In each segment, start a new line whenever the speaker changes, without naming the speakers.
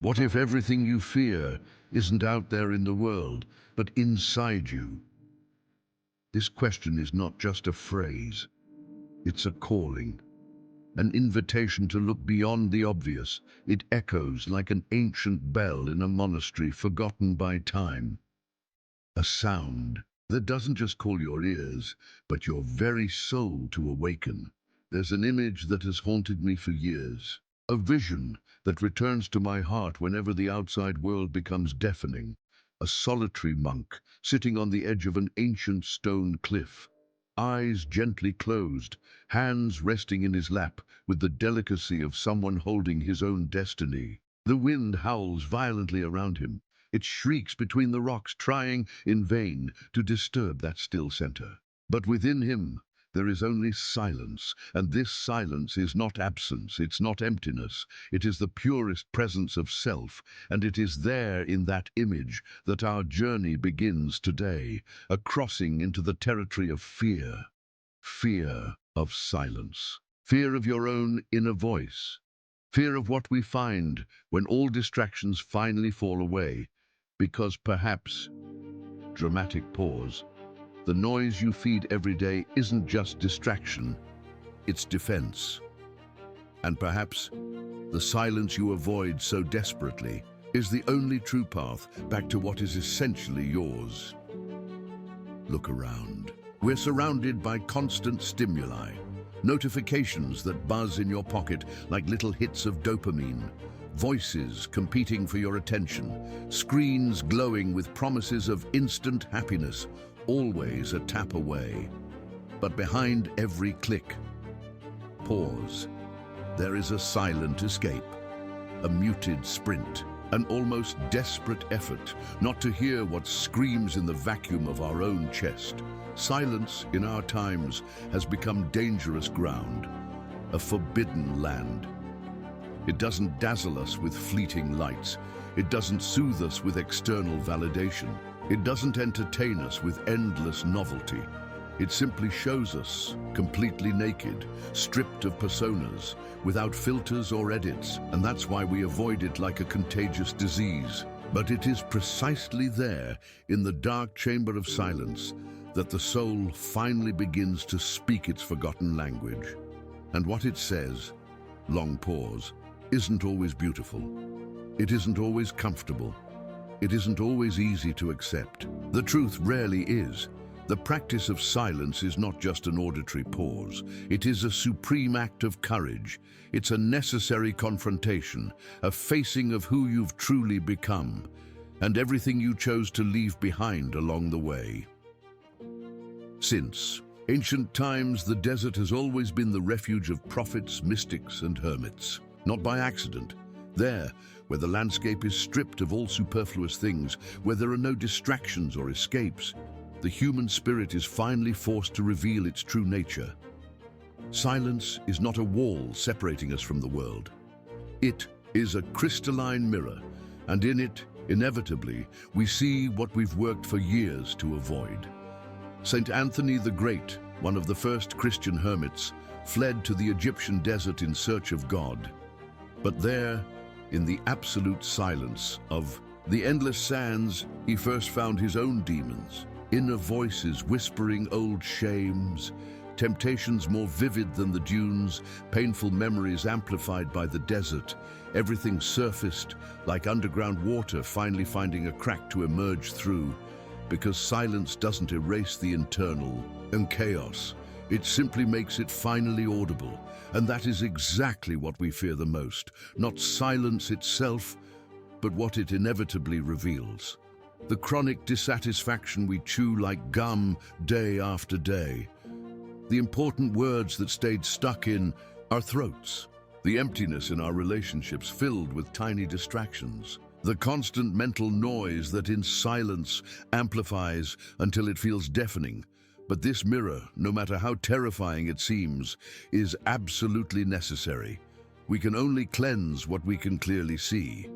What if everything you fear isn't out there in the world, but inside you? This question is not just a phrase, it's a calling, an invitation to look beyond the obvious. It echoes like an ancient bell in a monastery forgotten by time. A sound that doesn't just call your ears, but your very soul to awaken. There's an image that has haunted me for years, a vision that returns to my heart whenever the outside world becomes deafening. A solitary monk sitting on the edge of an ancient stone cliff, eyes gently closed, hands resting in his lap with the delicacy of someone holding his own destiny. The wind howls violently around him. It shrieks between the rocks, trying in vain to disturb that still center. But within him, there is only silence, and this silence is not absence, it's not emptiness, it is the purest presence of self, and it is there in that image that our journey begins today, a crossing into the territory of fear. Fear of silence. Fear of your own inner voice. Fear of what we find when all distractions finally fall away, because perhaps, dramatic pause, the noise you feed every day isn't just distraction, it's defense. And perhaps the silence you avoid so desperately is the only true path back to what is essentially yours. Look around. We're surrounded by constant stimuli, notifications that buzz in your pocket like little hits of dopamine, voices competing for your attention, screens glowing with promises of instant happiness, always a tap away. But behind every click, pause. There is a silent escape, a muted sprint, an almost desperate effort not to hear what screams in the vacuum of our own chest. Silence in our times has become dangerous ground, a forbidden land. It doesn't dazzle us with fleeting lights. It doesn't soothe us with external validation. It doesn't entertain us with endless novelty. It simply shows us completely naked, stripped of personas, without filters or edits, and that's why we avoid it like a contagious disease. But it is precisely there, in the dark chamber of silence, that the soul finally begins to speak its forgotten language. And what it says, long pause, isn't always beautiful. It isn't always comfortable. It isn't always easy to accept. The truth rarely is. The practice of silence is not just an auditory pause. It is a supreme act of courage. It's a necessary confrontation, a facing of who you've truly become, and everything you chose to leave behind along the way. Since ancient times, the desert has always been the refuge of prophets, mystics, and hermits. Not by accident. There, where the landscape is stripped of all superfluous things, where there are no distractions or escapes, the human spirit is finally forced to reveal its true nature. Silence is not a wall separating us from the world. It is a crystalline mirror, and in it, inevitably, we see what we've worked for years to avoid. Saint Anthony the Great, one of the first Christian hermits, fled to the Egyptian desert in search of God. But there, in the absolute silence of the endless sands, he first found his own demons, inner voices whispering old shames, temptations more vivid than the dunes, painful memories amplified by the desert. Everything surfaced like underground water finally finding a crack to emerge through, because silence doesn't erase the internal and chaos. It simply makes it finally audible. And that is exactly what we fear the most. Not silence itself, but what it inevitably reveals. The chronic dissatisfaction we chew like gum day after day. The important words that stayed stuck in our throats. The emptiness in our relationships filled with tiny distractions. The constant mental noise that in silence amplifies until it feels deafening. But this mirror, no matter how terrifying it seems, is absolutely necessary. We can only cleanse what we can clearly see.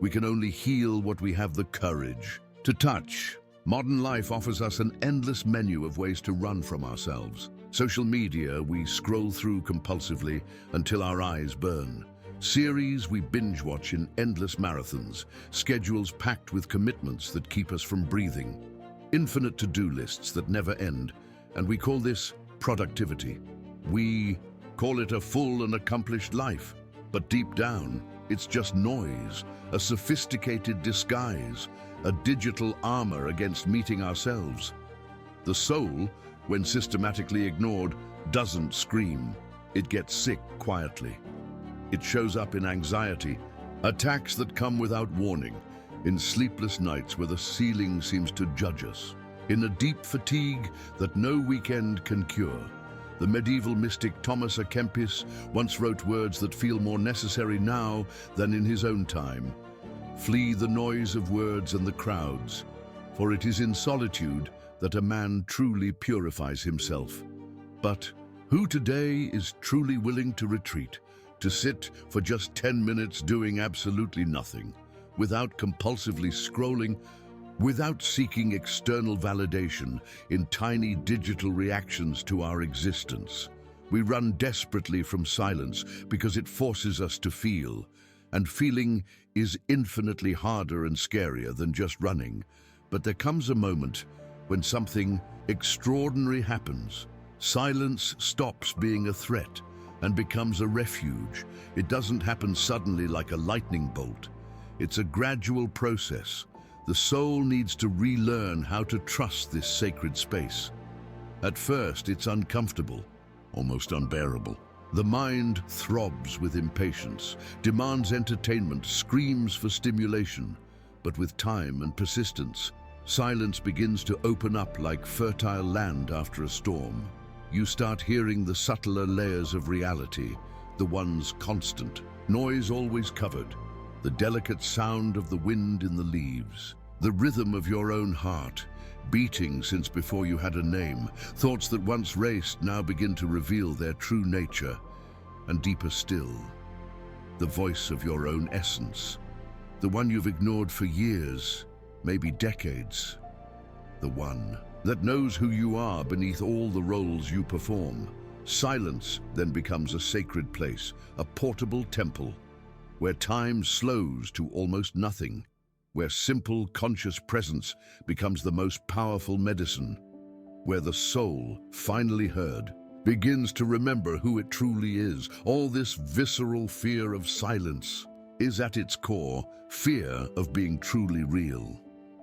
We can only heal what we have the courage to touch. Modern life offers us an endless menu of ways to run from ourselves. Social media we scroll through compulsively until our eyes burn. Series we binge watch in endless marathons, schedules packed with commitments that keep us from breathing, infinite to-do lists that never end, and we call this productivity. We call it a full and accomplished life, but deep down, it's just noise, a sophisticated disguise, a digital armor against meeting ourselves. The soul, when systematically ignored, doesn't scream. It gets sick quietly. It shows up in anxiety, attacks that come without warning, in sleepless nights where the ceiling seems to judge us, in a deep fatigue that no weekend can cure. The medieval mystic Thomas à Kempis once wrote words that feel more necessary now than in his own time. Flee the noise of words and the crowds, for it is in solitude that a man truly purifies himself. But who today is truly willing to retreat, to sit for just 10 minutes doing absolutely nothing, without compulsively scrolling, without seeking external validation in tiny digital reactions to our existence? We run desperately from silence because it forces us to feel, and feeling is infinitely harder and scarier than just running. But there comes a moment when something extraordinary happens. Silence stops being a threat and becomes a refuge. It doesn't happen suddenly like a lightning bolt. It's a gradual process. The soul needs to relearn how to trust this sacred space. At first, it's uncomfortable, almost unbearable. The mind throbs with impatience, demands entertainment, screams for stimulation. But with time and persistence, silence begins to open up like fertile land after a storm. You start hearing the subtler layers of reality, the ones constant, noise always covered, the delicate sound of the wind in the leaves, the rhythm of your own heart, beating since before you had a name. Thoughts that once raced now begin to reveal their true nature, and deeper still, the voice of your own essence, the one you've ignored for years, maybe decades, the one that knows who you are beneath all the roles you perform. Silence then becomes a sacred place, a portable temple, where time slows to almost nothing, where simple, conscious presence becomes the most powerful medicine, where the soul, finally heard, begins to remember who it truly is. All this visceral fear of silence is at its core fear of being truly real,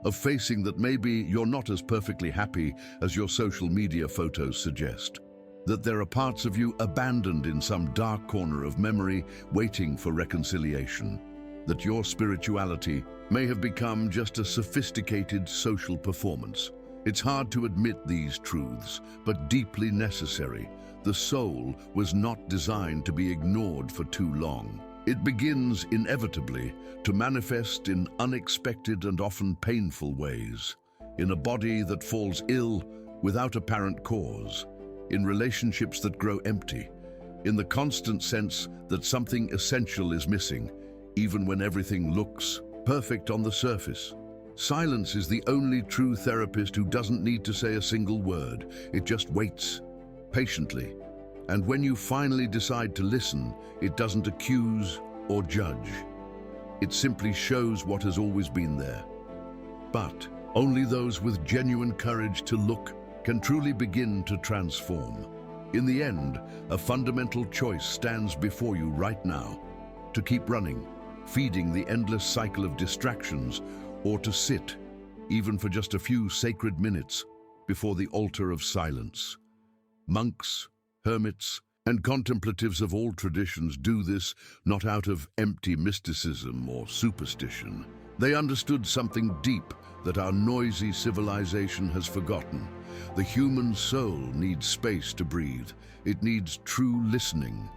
of facing that maybe you're not as perfectly happy as your social media photos suggest, that there are parts of you abandoned in some dark corner of memory waiting for reconciliation, that your spirituality may have become just a sophisticated social performance. It's hard to admit these truths, but deeply necessary. The soul was not designed to be ignored for too long. It begins inevitably to manifest in unexpected and often painful ways, in a body that falls ill without apparent cause, in relationships that grow empty, in the constant sense that something essential is missing, even when everything looks perfect on the surface. Silence is the only true therapist who doesn't need to say a single word. It just waits, patiently. And when you finally decide to listen, it doesn't accuse or judge. It simply shows what has always been there. But only those with genuine courage to look can truly begin to transform. In the end, a fundamental choice stands before you right now: to keep running, feeding the endless cycle of distractions, or to sit, even for just a few sacred minutes, before the altar of silence. Monks, hermits, and contemplatives of all traditions do this not out of empty mysticism or superstition. They understood something deep that our noisy civilization has forgotten. The human soul needs space to breathe. It needs true listening.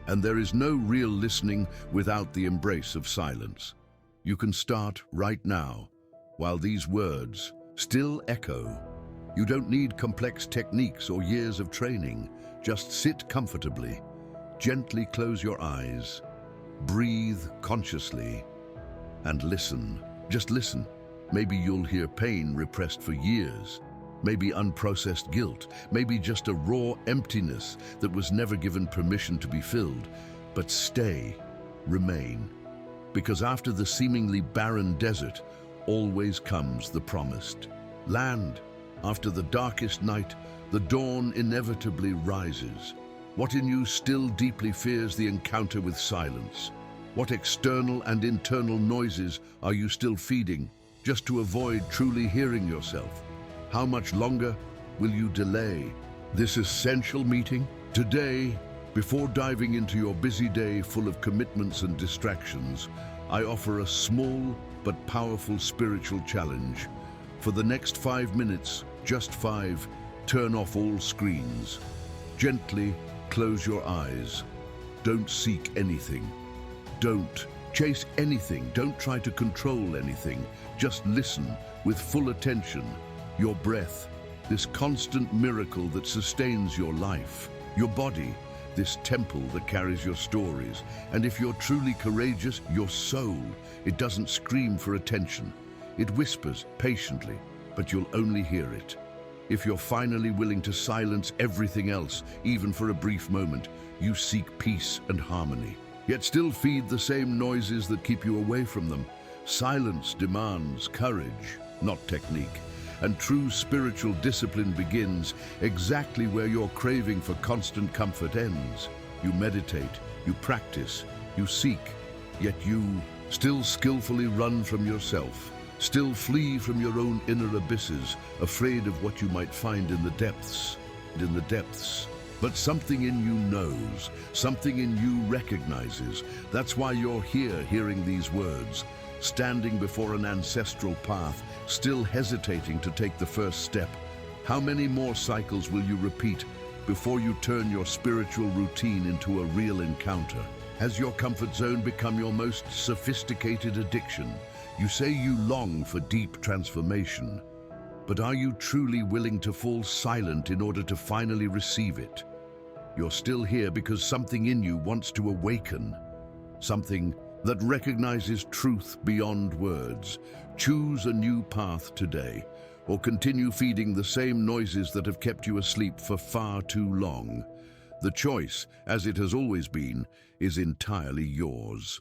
And there is no real listening without the embrace of silence. You can start right now, while these words still echo. You don't need complex techniques or years of training. Just sit comfortably, gently close your eyes, breathe consciously, and listen. Just listen. Maybe you'll hear pain repressed for years, maybe unprocessed guilt, maybe just a raw emptiness that was never given permission to be filled. But stay, remain. Because after the seemingly barren desert, always comes the promised land. After the darkest night, the dawn inevitably rises. What in you still deeply fears the encounter with silence? What external and internal noises are you still feeding just to avoid truly hearing yourself? How much longer will you delay this essential meeting? Today, before diving into your busy day full of commitments and distractions, I offer a small but powerful spiritual challenge. For the next 5 minutes, just 5, turn off all screens. Gently close your eyes. Don't seek anything. Don't chase anything. Don't try to control anything. Just listen with full attention. Your breath, this constant miracle that sustains your life. Your body, this temple that carries your stories. And if you're truly courageous, your soul, it doesn't scream for attention. It whispers patiently, but you'll only hear it. If you're finally willing to silence everything else, even for a brief moment, you seek peace and harmony. Yet still feed the same noises that keep you away from them. Silence demands courage, not technique. And true spiritual discipline begins exactly where your craving for constant comfort ends. You meditate, you practice, you seek, yet you still skillfully run from yourself, still flee from your own inner abysses, afraid of what you might find in the depths. But something in you knows, something in you recognizes. That's why you're here hearing these words, standing before an ancestral path, still hesitating to take the first step. How many more cycles will you repeat before you turn your spiritual routine into a real encounter? Has your comfort zone become your most sophisticated addiction? You say you long for deep transformation, but are you truly willing to fall silent in order to finally receive it? You're still here because something in you wants to awaken, something that recognizes truth beyond words. Choose a new path today, or continue feeding the same noises that have kept you asleep for far too long. The choice, as it has always been, is entirely yours.